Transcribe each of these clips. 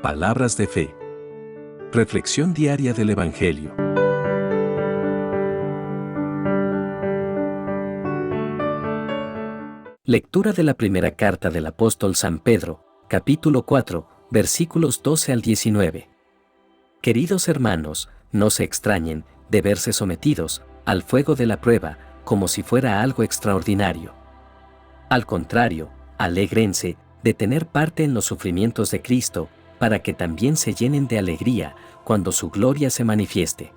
Palabras de fe. Reflexión diaria del Evangelio. Lectura de la primera carta del apóstol San Pedro, capítulo 4, versículos 12 al 19. Queridos hermanos, no se extrañen de verse sometidos al fuego de la prueba, como si fuera algo extraordinario. Al contrario, alégrense de tener parte en los sufrimientos de Cristo, para que también se llenen de alegría cuando su gloria se manifieste.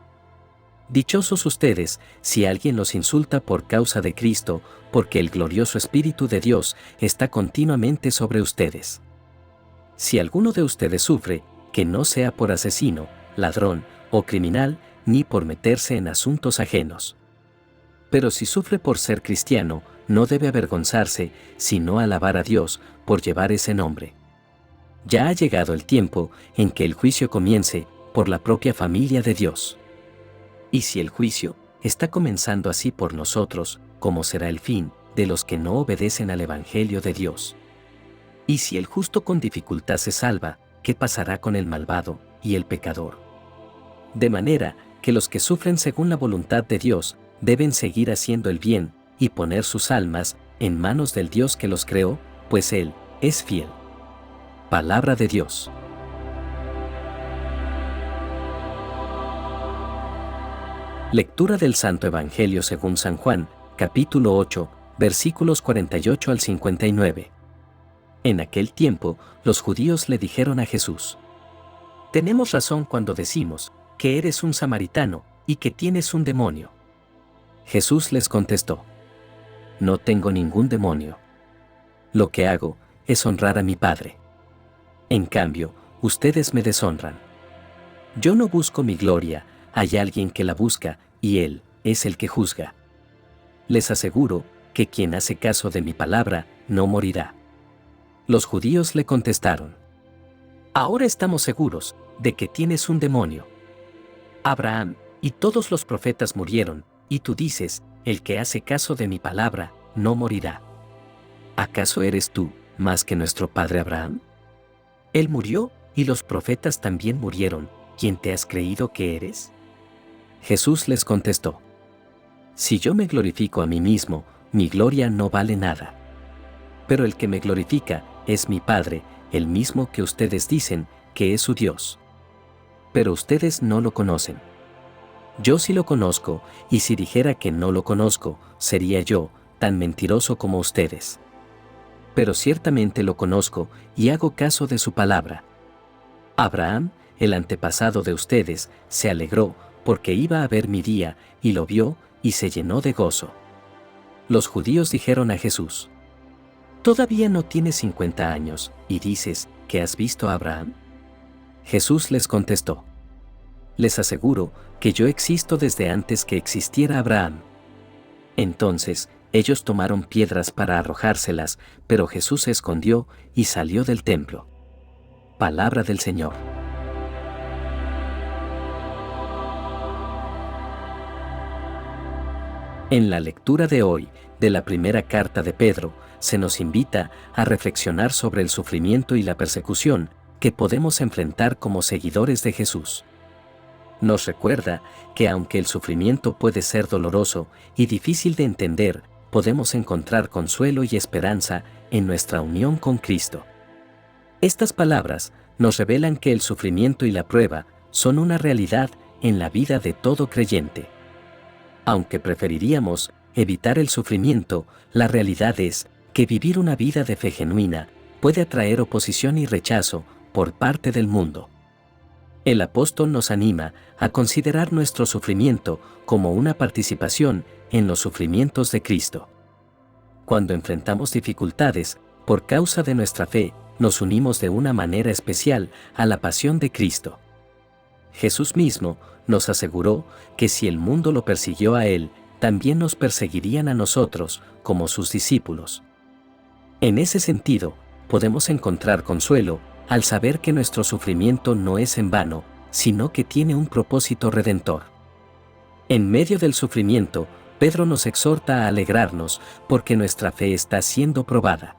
Dichosos ustedes si alguien los insulta por causa de Cristo, porque el glorioso Espíritu de Dios está continuamente sobre ustedes. Si alguno de ustedes sufre, que no sea por asesino, ladrón o criminal, ni por meterse en asuntos ajenos. Pero si sufre por ser cristiano, no debe avergonzarse, sino alabar a Dios por llevar ese nombre. Ya ha llegado el tiempo en que el juicio comience por la propia familia de Dios. Y si el juicio está comenzando así por nosotros, ¿cómo será el fin de los que no obedecen al Evangelio de Dios? Y si el justo con dificultad se salva, ¿qué pasará con el malvado y el pecador? De manera que los que sufren según la voluntad de Dios deben seguir haciendo el bien y poner sus almas en manos del Dios que los creó, pues Él es fiel. Palabra de Dios. Lectura del Santo Evangelio según San Juan, capítulo 8, versículos 48 al 59. En aquel tiempo, los judíos le dijeron a Jesús: «Tenemos razón cuando decimos que eres un samaritano y que tienes un demonio». Jesús les contestó: «No tengo ningún demonio. Lo que hago es honrar a mi Padre. En cambio, ustedes me deshonran. Yo no busco mi gloria, hay alguien que la busca, y Él es el que juzga. Les aseguro que quien hace caso de mi palabra no morirá». Los judíos le contestaron: «Ahora estamos seguros de que tienes un demonio. Abraham y todos los profetas murieron, y tú dices, el que hace caso de mi palabra no morirá. ¿Acaso eres tú más que nuestro padre Abraham? Él murió, y los profetas también murieron. ¿Quién te has creído que eres?». Jesús les contestó: «Si yo me glorifico a mí mismo, mi gloria no vale nada. Pero el que me glorifica es mi Padre, el mismo que ustedes dicen que es su Dios. Pero ustedes no lo conocen. Yo sí lo conozco, y si dijera que no lo conozco, sería yo tan mentiroso como ustedes. Pero ciertamente lo conozco y hago caso de su palabra. Abraham, el antepasado de ustedes, se alegró porque iba a ver mi día, y lo vio, y se llenó de gozo». Los judíos dijeron a Jesús: «Todavía no tienes 50 años, y dices que has visto a Abraham». Jesús les contestó: «Les aseguro que yo existo desde antes que existiera Abraham». Entonces, ellos tomaron piedras para arrojárselas, pero Jesús se escondió y salió del templo. Palabra del Señor. En la lectura de hoy, de la primera carta de Pedro, se nos invita a reflexionar sobre el sufrimiento y la persecución que podemos enfrentar como seguidores de Jesús. Nos recuerda que aunque el sufrimiento puede ser doloroso y difícil de entender, podemos encontrar consuelo y esperanza en nuestra unión con Cristo. Estas palabras nos revelan que el sufrimiento y la prueba son una realidad en la vida de todo creyente. Aunque preferiríamos evitar el sufrimiento, la realidad es que vivir una vida de fe genuina puede atraer oposición y rechazo por parte del mundo. El apóstol nos anima a considerar nuestro sufrimiento como una participación en los sufrimientos de Cristo. Cuando enfrentamos dificultades, por causa de nuestra fe, nos unimos de una manera especial a la pasión de Cristo. Jesús mismo nos aseguró que si el mundo lo persiguió a Él, también nos perseguirían a nosotros, como sus discípulos. En ese sentido, podemos encontrar consuelo al saber que nuestro sufrimiento no es en vano, sino que tiene un propósito redentor. En medio del sufrimiento, Pedro nos exhorta a alegrarnos porque nuestra fe está siendo probada.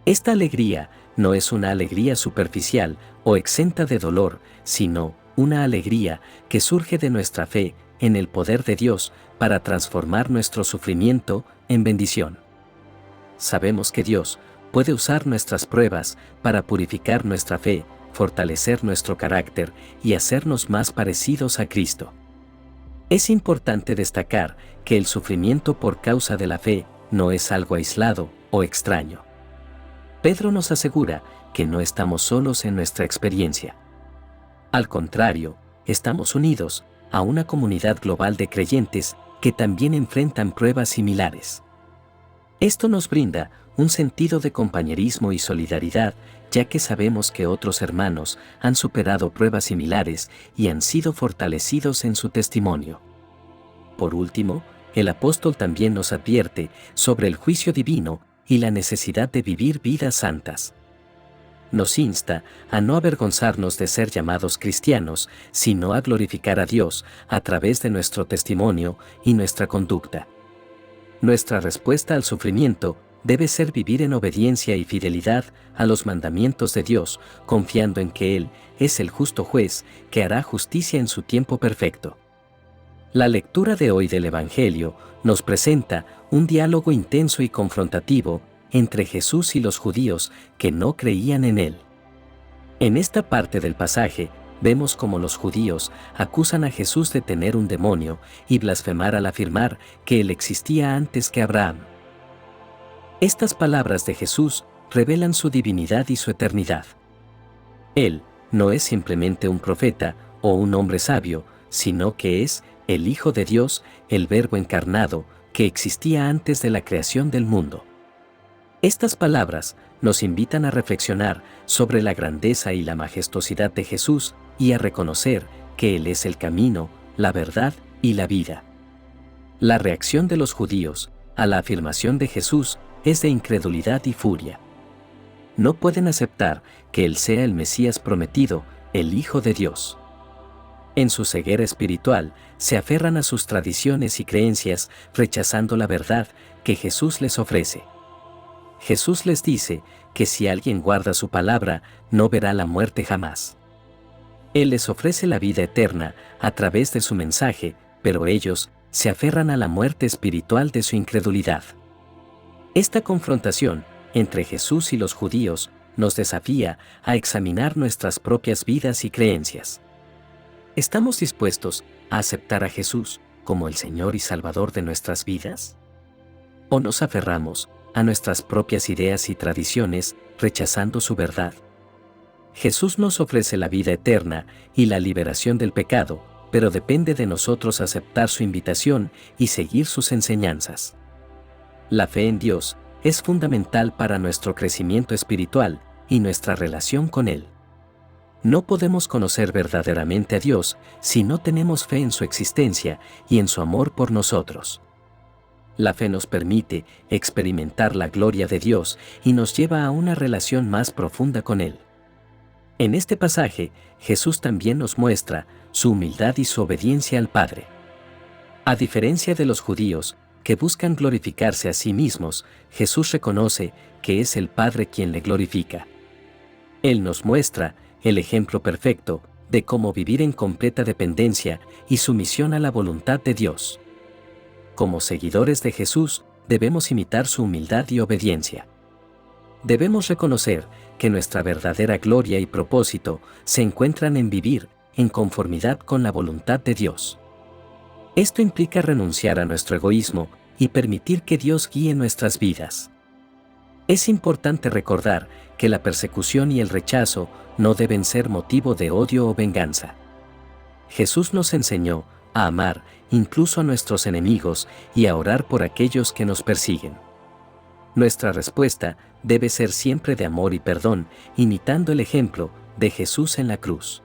Esta alegría no es una alegría superficial o exenta de dolor, sino una alegría que surge de nuestra fe en el poder de Dios para transformar nuestro sufrimiento en bendición. Sabemos que Dios puede usar nuestras pruebas para purificar nuestra fe, fortalecer nuestro carácter y hacernos más parecidos a Cristo. Es importante destacar que el sufrimiento por causa de la fe no es algo aislado o extraño. Pedro nos asegura que no estamos solos en nuestra experiencia. Al contrario, estamos unidos a una comunidad global de creyentes que también enfrentan pruebas similares. Esto nos brinda un sentido de compañerismo y solidaridad, ya que sabemos que otros hermanos han superado pruebas similares y han sido fortalecidos en su testimonio. Por último, el apóstol también nos advierte sobre el juicio divino y la necesidad de vivir vidas santas. Nos insta a no avergonzarnos de ser llamados cristianos, sino a glorificar a Dios a través de nuestro testimonio y nuestra conducta. Nuestra respuesta al sufrimiento debe ser vivir en obediencia y fidelidad a los mandamientos de Dios, confiando en que Él es el justo juez que hará justicia en su tiempo perfecto. La lectura de hoy del Evangelio nos presenta un diálogo intenso y confrontativo entre Jesús y los judíos que no creían en Él. En esta parte del pasaje, vemos cómo los judíos acusan a Jesús de tener un demonio y blasfemar al afirmar que Él existía antes que Abraham. Estas palabras de Jesús revelan su divinidad y su eternidad. Él no es simplemente un profeta o un hombre sabio, sino que es el Hijo de Dios, el Verbo encarnado, que existía antes de la creación del mundo. Estas palabras nos invitan a reflexionar sobre la grandeza y la majestuosidad de Jesús y a reconocer que Él es el camino, la verdad y la vida. La reacción de los judíos a la afirmación de Jesús es de incredulidad y furia. No pueden aceptar que Él sea el Mesías prometido, el Hijo de Dios. En su ceguera espiritual, se aferran a sus tradiciones y creencias, rechazando la verdad que Jesús les ofrece. Jesús les dice que si alguien guarda su palabra, no verá la muerte jamás. Él les ofrece la vida eterna a través de su mensaje, pero ellos se aferran a la muerte espiritual de su incredulidad. Esta confrontación entre Jesús y los judíos nos desafía a examinar nuestras propias vidas y creencias. ¿Estamos dispuestos a aceptar a Jesús como el Señor y Salvador de nuestras vidas? ¿O nos aferramos a nuestras propias ideas y tradiciones, rechazando su verdad? Jesús nos ofrece la vida eterna y la liberación del pecado, pero depende de nosotros aceptar su invitación y seguir sus enseñanzas. La fe en Dios es fundamental para nuestro crecimiento espiritual y nuestra relación con Él. No podemos conocer verdaderamente a Dios si no tenemos fe en su existencia y en su amor por nosotros. La fe nos permite experimentar la gloria de Dios y nos lleva a una relación más profunda con Él. En este pasaje, Jesús también nos muestra su humildad y su obediencia al Padre. A diferencia de los judíos, que buscan glorificarse a sí mismos, Jesús reconoce que es el Padre quien le glorifica. Él nos muestra el ejemplo perfecto de cómo vivir en completa dependencia y sumisión a la voluntad de Dios. Como seguidores de Jesús, debemos imitar su humildad y obediencia. Debemos reconocer que nuestra verdadera gloria y propósito se encuentran en vivir en conformidad con la voluntad de Dios. Esto implica renunciar a nuestro egoísmo y permitir que Dios guíe nuestras vidas. Es importante recordar que la persecución y el rechazo no deben ser motivo de odio o venganza. Jesús nos enseñó a amar incluso a nuestros enemigos y a orar por aquellos que nos persiguen. Nuestra respuesta debe ser siempre de amor y perdón, imitando el ejemplo de Jesús en la cruz.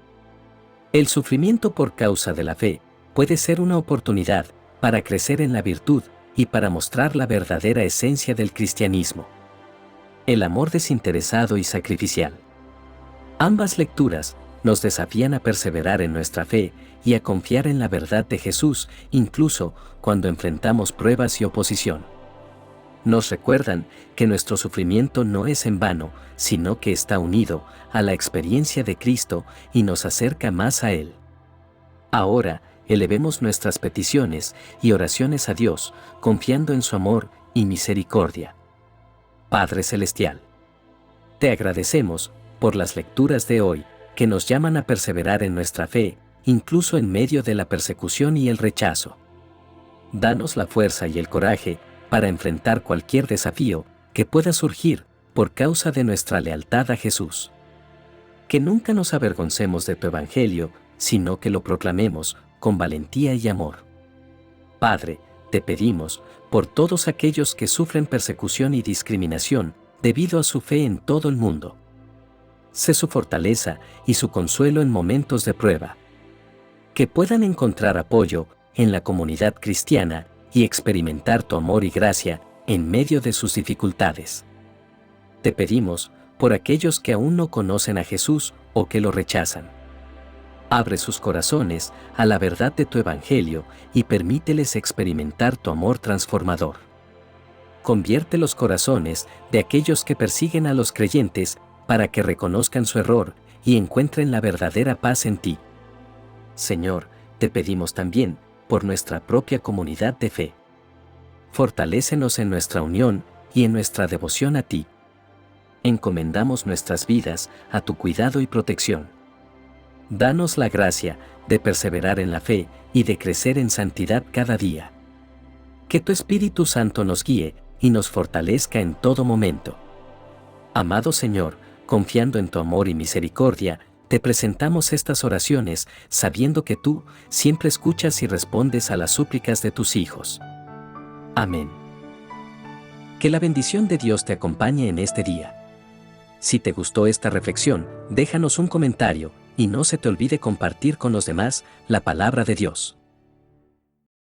El sufrimiento por causa de la fe puede ser una oportunidad para crecer en la virtud y para mostrar la verdadera esencia del cristianismo. El amor desinteresado y sacrificial. Ambas lecturas nos desafían a perseverar en nuestra fe y a confiar en la verdad de Jesús, incluso cuando enfrentamos pruebas y oposición. nos recuerdan que nuestro sufrimiento no es en vano, sino que está unido a la experiencia de Cristo y nos acerca más a Él. Ahora, elevemos nuestras peticiones y oraciones a Dios, confiando en su amor y misericordia. Padre Celestial, te agradecemos por las lecturas de hoy, que nos llaman a perseverar en nuestra fe, incluso en medio de la persecución y el rechazo. Danos la fuerza y el coraje para enfrentar cualquier desafío que pueda surgir por causa de nuestra lealtad a Jesús. Que nunca nos avergoncemos de tu Evangelio, sino que lo proclamemos con valentía y amor. Padre, te pedimos por todos aquellos que sufren persecución y discriminación debido a su fe en todo el mundo. Sé su fortaleza y su consuelo en momentos de prueba. Que puedan encontrar apoyo en la comunidad cristiana y experimentar tu amor y gracia en medio de sus dificultades. Te pedimos por aquellos que aún no conocen a Jesús o que lo rechazan. Abre sus corazones a la verdad de tu Evangelio y permíteles experimentar tu amor transformador. Convierte los corazones de aquellos que persiguen a los creyentes para que reconozcan su error y encuentren la verdadera paz en ti. Señor, te pedimos también por nuestra propia comunidad de fe. Fortalécenos en nuestra unión y en nuestra devoción a ti. Encomendamos nuestras vidas a tu cuidado y protección. Danos la gracia de perseverar en la fe y de crecer en santidad cada día. Que tu Espíritu Santo nos guíe y nos fortalezca en todo momento. Amado Señor, confiando en tu amor y misericordia, te presentamos estas oraciones, sabiendo que tú siempre escuchas y respondes a las súplicas de tus hijos. Amén. Que la bendición de Dios te acompañe en este día. Si te gustó esta reflexión, déjanos un comentario y no se te olvide compartir con los demás la palabra de Dios.